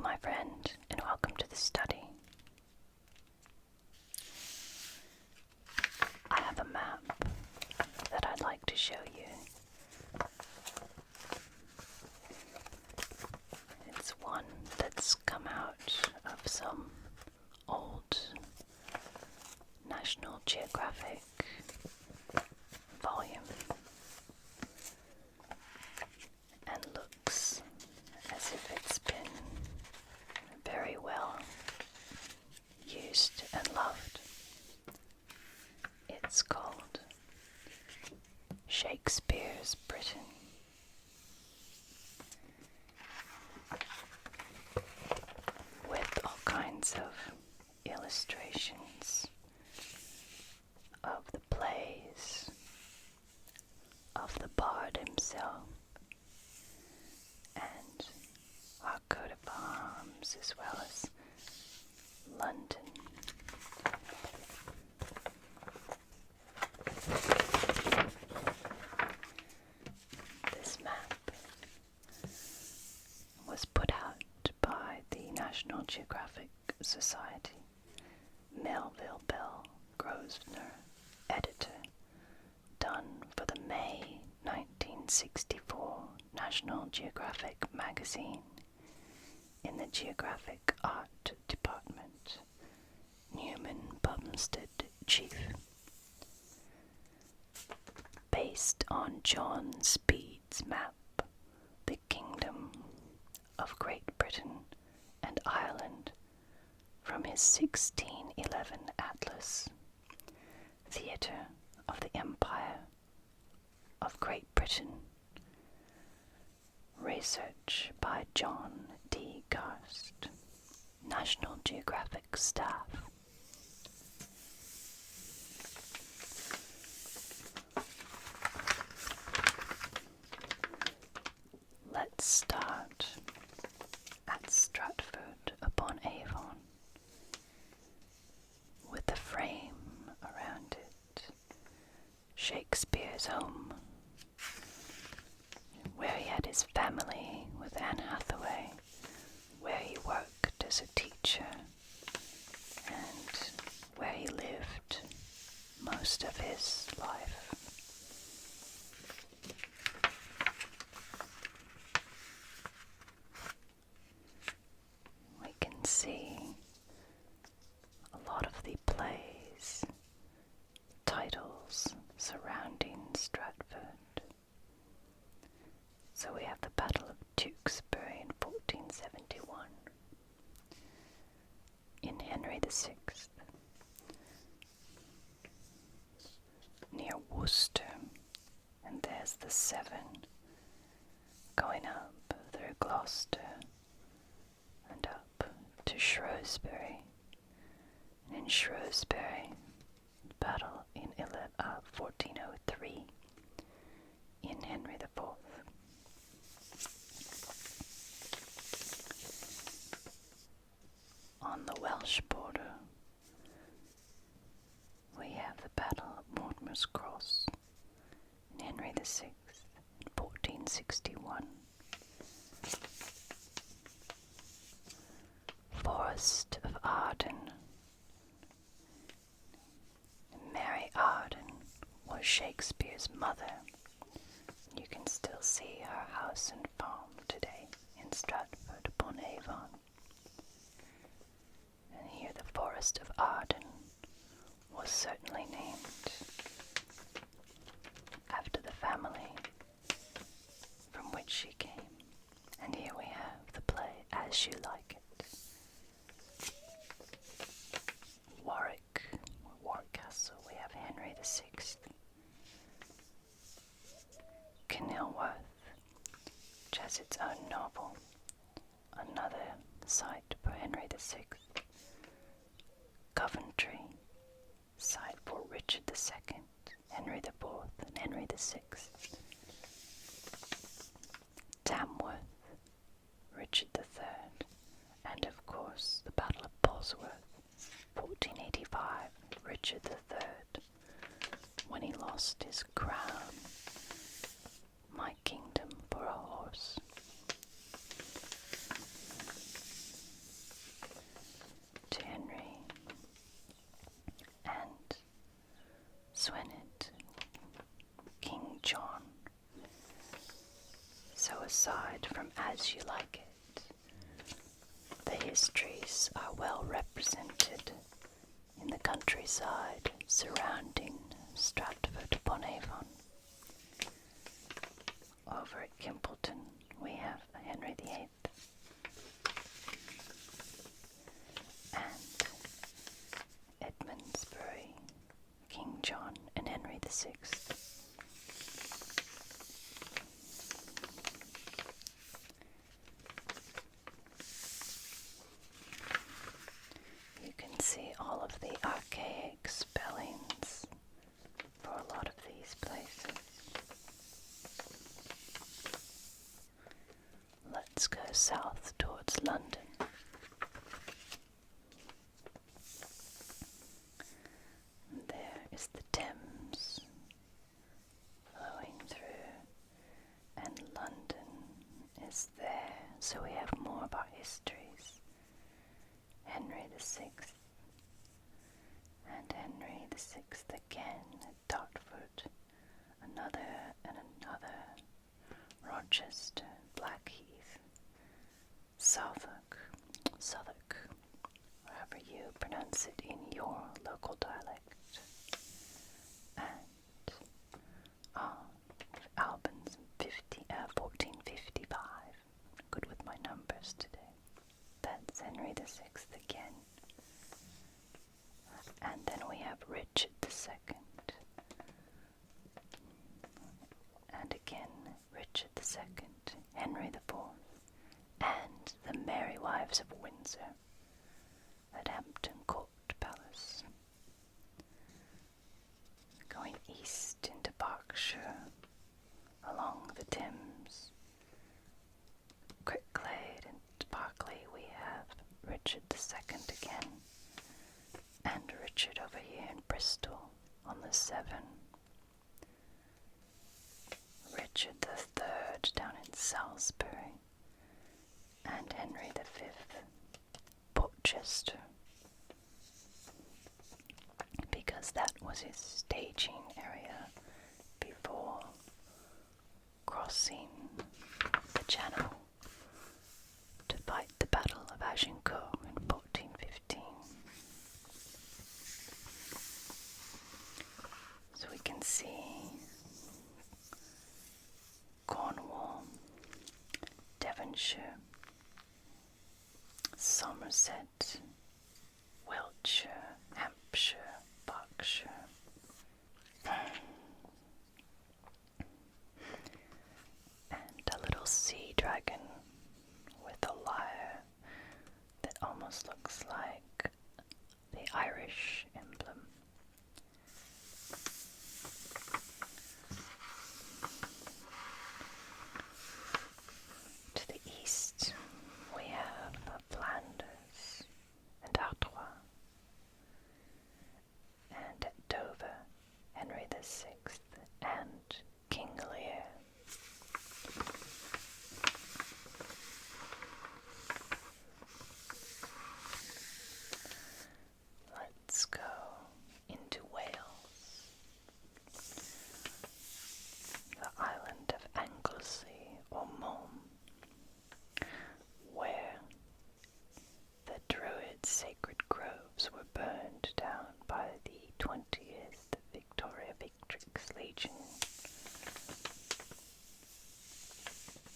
my friend, and welcome to the study. I have a map that I'd like to show you. It's one that's come out of some old National Geographic volume and looks as if it's been very well used and loved. It's called Shakespeare's Britain. With all kinds of illustrations of the plays of the bard himself and our coat of arms, as well as London. This map was put out by the National Geographic Society. Melville Bell Grosvenor, editor, done for the May 1964 National Geographic magazine in the Geographic Art Department. Newman Bumstead, Chief. Based on John Speed's map, the Kingdom of Great Britain and Ireland from his 1611 Atlas, Theatre of the Empire of Great Britain. Research by John D. Garst, National Geographic staff. Let's start at Stratford upon Avon, with the frame around it, Shakespeare's home, where he had his family with Anne Hathaway, where he worked as a teacher, and where he lived most of his life. We can see a lot of the plays, titles surrounding Stratford. So we have the Battle of Tewkesbury in 1471, in Henry VI, near Worcester, and there's the Severn, going up through Gloucester and up to Shrewsbury. And in Shrewsbury, battle in 1403 in Henry IV. On the Welsh border, we have the Battle of Mortimer's Cross in Henry VI in 1461. Forest of Arden. Mary Arden was Shakespeare's mother. You can still see her house and farm today in Stratford upon Avon. And here the Forest of Arden was certainly named after the family from which she came. And here we have the play As You Like It. Warwick Castle, we have Henry VI. Kenilworth, which has its own novel, another site for Henry VI. Coventry, site for Richard II, Henry IV, and Henry VI. Tamworth, Richard III, and of course the Battle of Bosworth, 1485, Richard III, when he lost his crown, my kingdom for a horse. aside from As You Like It. The histories are well represented in the countryside surrounding Stratford upon Avon. Over at Kimpleton we have Henry VIII and Edmondsbury, King John and Henry VI. You can see all of the archaic spellings for a lot of these places. Let's go south towards London. There is the Thames flowing through, and London is there, so we have more of our histories. Henry VI and Henry VI again at Dartford, another and another, Rochester, Blackheath, Southwark, wherever you pronounce it in your local dialect, and Albans 1455. Good with my numbers today. That's Henry VI again. And then we have Richard II. And again, Richard II, Henry IV, and the Merry Wives of Windsor at Hampton Court Palace. Going east into Berkshire, along the Thames, Crinkly and Berkeley, we have Richard II again, and Richard over here in Bristol on the Severn. Richard III down in Salisbury, and Henry V, Portchester, because that was his staging area before crossing the Channel to fight the Battle of Agincourt in 1415. So we can see Cornwall, Devonshire, Somerset, Wiltshire, Hampshire, Berkshire. And a little sea dragon with a lyre that almost looks like the Irish emblem. To the east we have Flanders and Artois, and at Dover, Henry VI and King Lear. Let's go into Wales, the island of Anglesey or Mull, where the Druid sacred groves were burned down by the 20th Victoria Victrix Legion.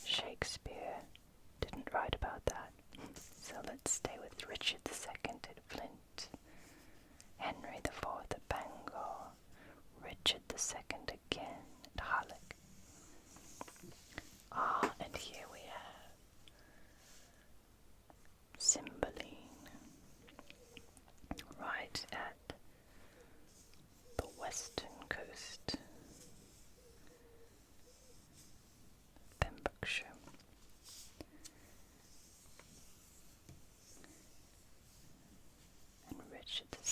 Shakespeare didn't write about that, so let's stay with Richard II at Flint, Henry IV at Bangor, Richard II again at Harlech. And here we have Cymbeline, right at the western coast, Pembrokeshire. And Richard II.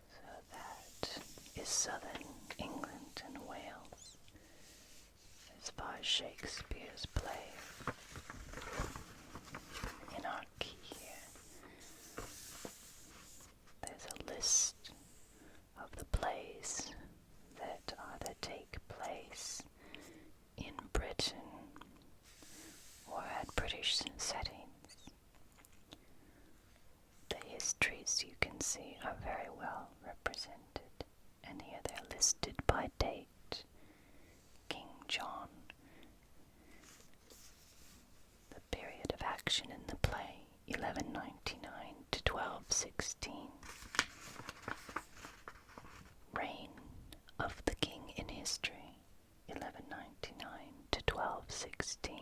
So that is southern England and Wales, as far as Shakespeare's play. In our key here, there's a list of the plays that either take British settings. The histories you can see are very well represented, and here they're listed by date. King John. The period of action in the play, 1199 to 1216. Reign of the king in history, 1199 to 1216.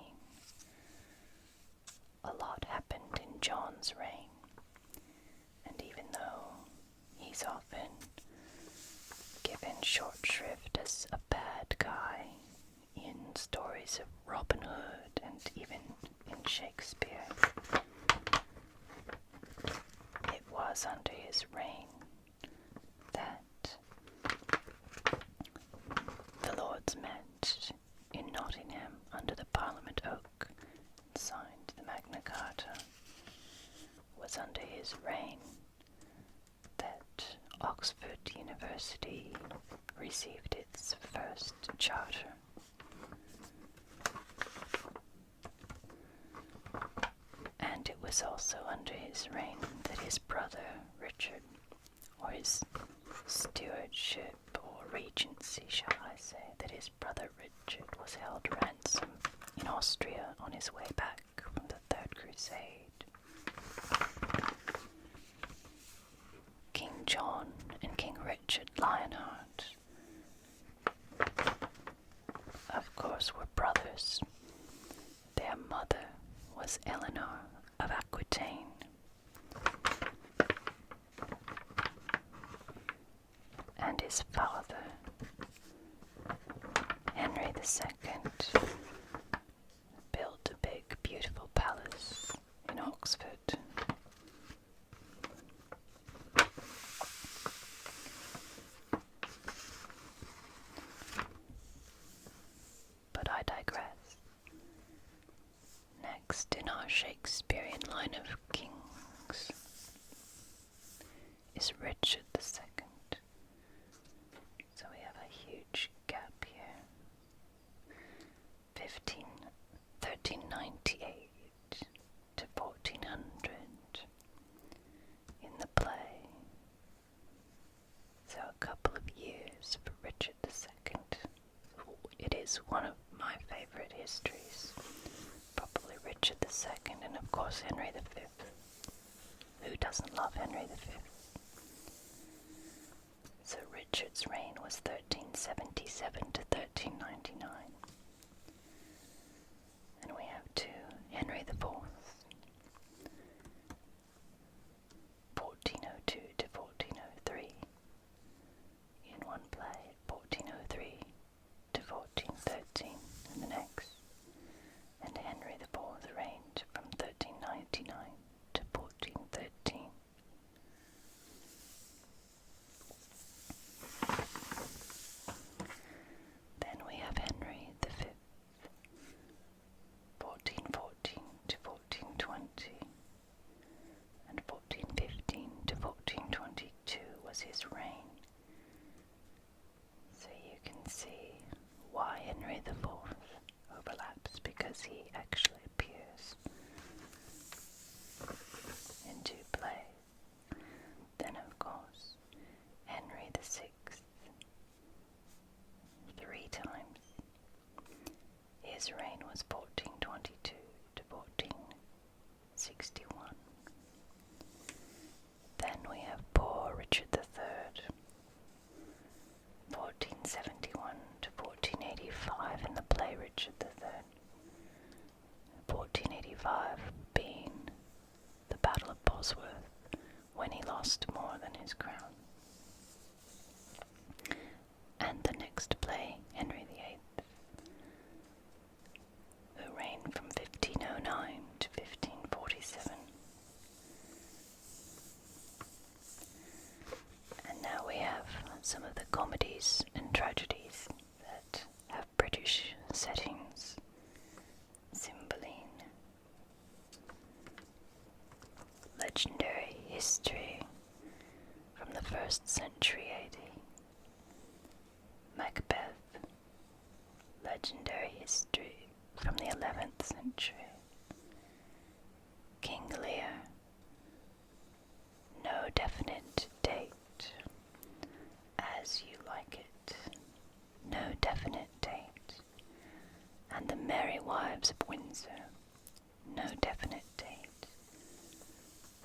A lot happened in John's reign, and even though he's often given short shrift as a bad guy in stories of Robin Hood and even in Shakespeare, it was under his reign that the Lords met in Nottingham under the Parliament Oak and signed the Magna Carta. It was under his reign that Oxford University received its first charter. And it was also under his reign that his brother Richard, or his stewardship or regency, shall I say, that his brother Richard was held ransom in Austria on his way back from the Third Crusade. King John and King Richard Lionheart, of course, were brothers. Their mother was Eleanor of Aquitaine. And his father, Henry II, built a big, beautiful palace in Oxford. But I digress. Next in our Shakespearean line of kings is Richard II. So we have a huge gap here. 1398 to 1400 in the play. So a couple of years for Richard II. It is one of my favorite histories. Probably Richard II and of course Henry V. Who doesn't love Henry V? So Richard's reign was 1377 to 1399. And we have two, Henry IV, 1402 to 1403, in one play, 1403 to 1413 in the next. And Henry IV reigned from 1399 to 1413. Then we have Henry V, 1414 to 1420, and 1415 to 1422 was his reign. So you can see why Henry IV overlaps, because he actually appears in two plays. Then of course Henry VI, three times. His reign was 1422 to 1461. Then we have poor Richard III, 1471 to 1485 in the play Richard III. 1485 being the Battle of Bosworth, when he lost more than his crown. And the next play, Henry VIII, who reigned from 1509 to 1547. And now we have some of the comedies and tragedies that have British settings. Cymbeline, legendary history from the 1st century AD. Macbeth, legendary history from the 11th century. King Lear. No definite date. As You Like It. No definite date. And The Merry Wives of Windsor. No definite date.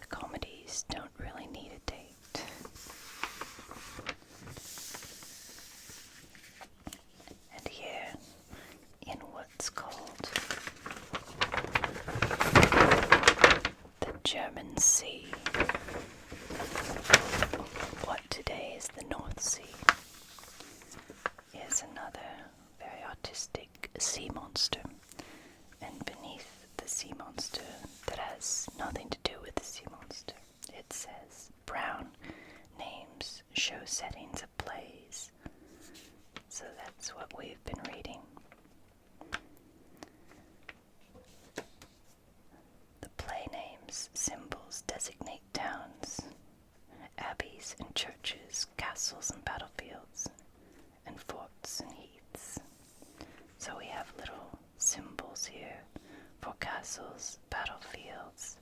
The comedies don't really need a date. And here, in what's called the German Sea, what today is the North Sea, is another very artistic sea monster. And beneath the sea monster, that has nothing to do with the sea monster, it says Brown names show settings of plays. So that's what we've been reading. The play names, symbols designate towns, abbeys and churches, castles and battlefields, and forts and heaths. So we have little symbols here for castles, battlefields,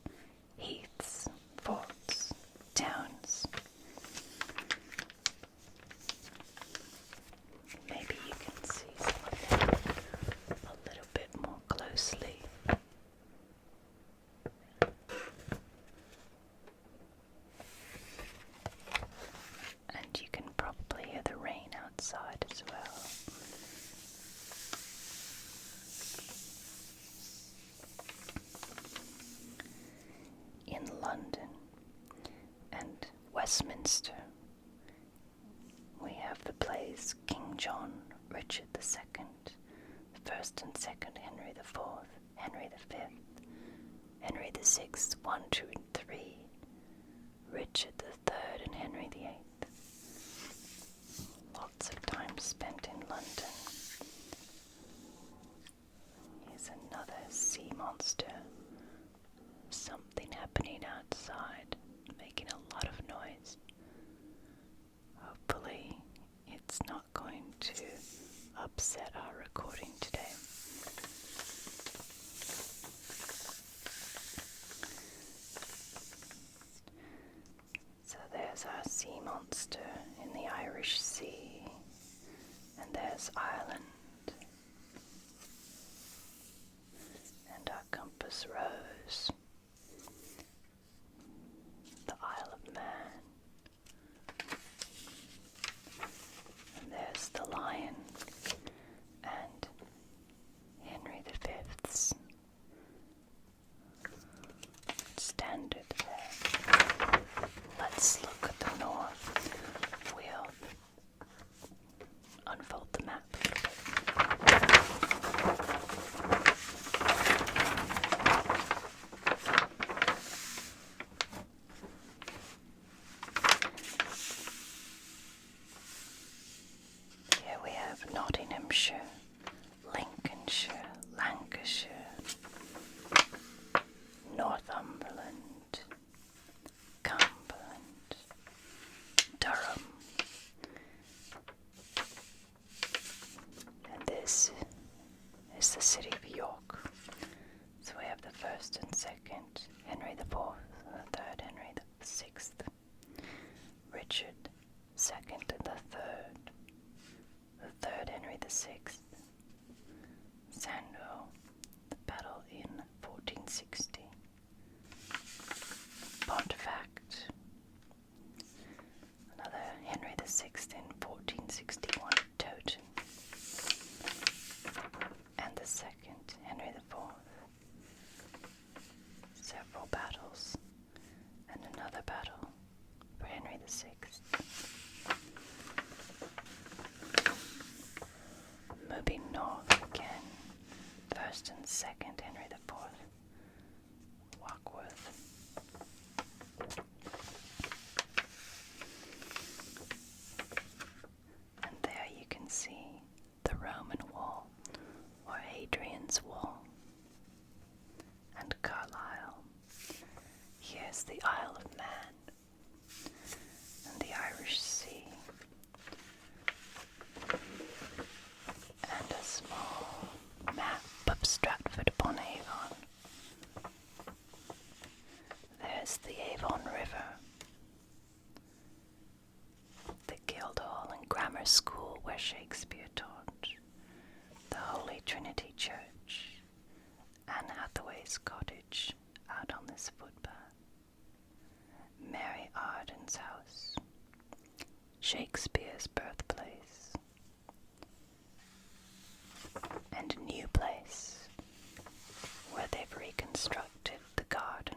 heaths, forts, towns. Maybe you can see some of them a little bit more closely. And you can probably hear the rain outside as well. In London and Westminster, we have the plays King John, Richard II, First and Second Henry IV, Henry V, Henry VI, 1, 2, and 3, Richard III, and Henry VIII. Lots of time spent in London. Here's another sea monster. Something happening outside, making a lot of noise. Hopefully, it's not going to upset our recording today. So there's our sea monster in the Irish Sea, and there's Ireland, and our compass rose. The Isle of Man, and there's the lion, and Henry V's standard there. Let's look at the north. We'll unfold the map a little bit. Here we have Nottinghamshire, Lincolnshire, Lancashire, Northumberland, Cumberland, Durham, and this is the city of York. So we have the first and second, Henry IV, and the third, Henry VI, Richard II and the third Henry VI, Sando, the battle in 1460, Pontefract, another Henry VI in 1461, Towton, and the second Henry IV. Several battles, and another battle for Henry VI. Moving north again, first and second Henry IV, Warkworth. And there you can see the Roman Wall, or Hadrian's Wall, and Carlisle. Here's the Isle of Man, and the Irish Sea, and a small map of Stratford upon Avon. Shakespeare's birthplace, and a new place where they've reconstructed the garden.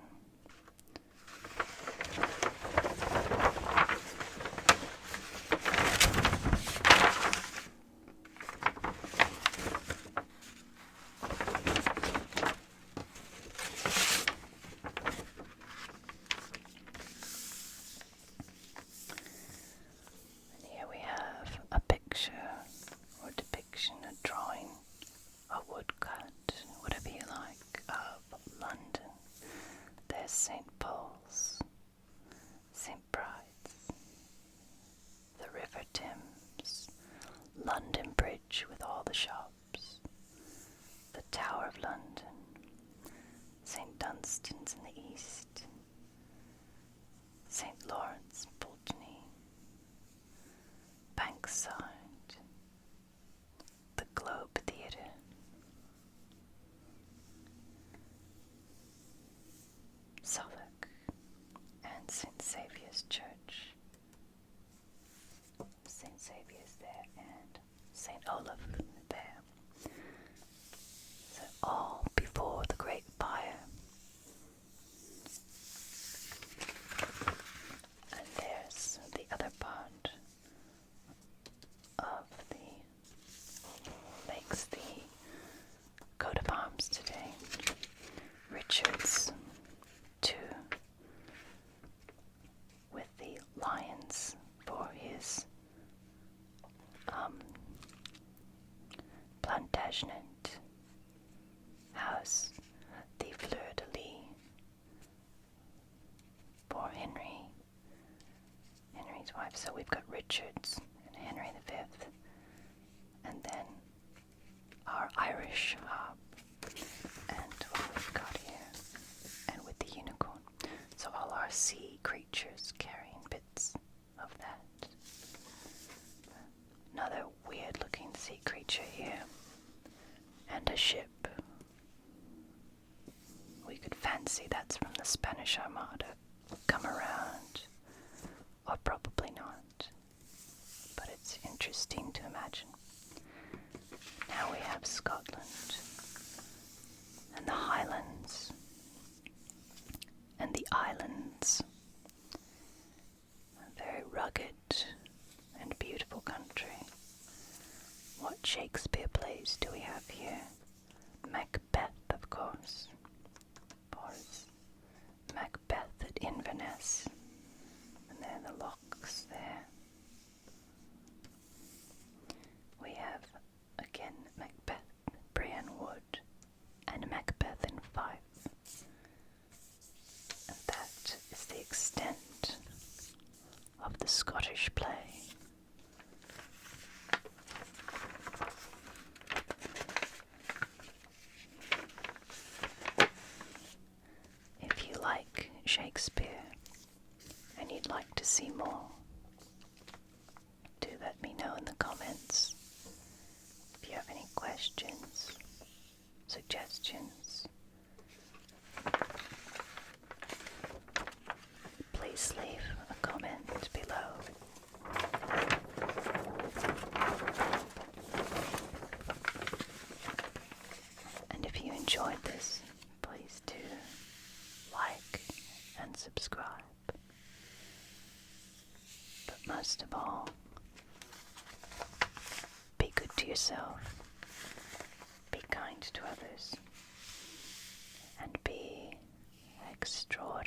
And here we have a picture or depiction, a drawing, a woodcut, whatever you like, of London. There's St. Paul's, St. Bride's, the River Thames, London Bridge with all the shops, the Tower of London, St. Dunstan's in the east, St. Lawrence, Pulteney, Bankside, the Globe Theatre, Southwark, and St. Saviour's Church. St. Saviour's there and St. Olaf there. So all before the Great Fire. And there's the other part of makes the coat of arms today. Richard's 2 with the lions for his Plantagenet house, the fleur-de-lis for Henry's wife. So we've got Richard's and Henry V, and then our Irish harp, and what we've got here, and with the unicorn. So all our sea creatures carrying bits of that. Another weird looking sea creature here, and a ship. We could fancy that's from the Spanish Armada. Come around, or probably not, but it's interesting to imagine. Now we have Scotland, and the Highlands, and the islands. A very rugged and beautiful country. What Shakespeare plays do we have here? Macbeth, of course. Macbeth at Inverness, and there are the locks there. We have again Macbeth, Brian Wood, and Macbeth in Fife. And that is the extent of the Scottish play. If you like Shakespeare and you'd like to see more, do let me know in the comments. If you have any questions, suggestions, please leave a comment below. And if you enjoyed this, please do like and subscribe. But most of all, be good to yourself, be kind to others, and be extraordinary.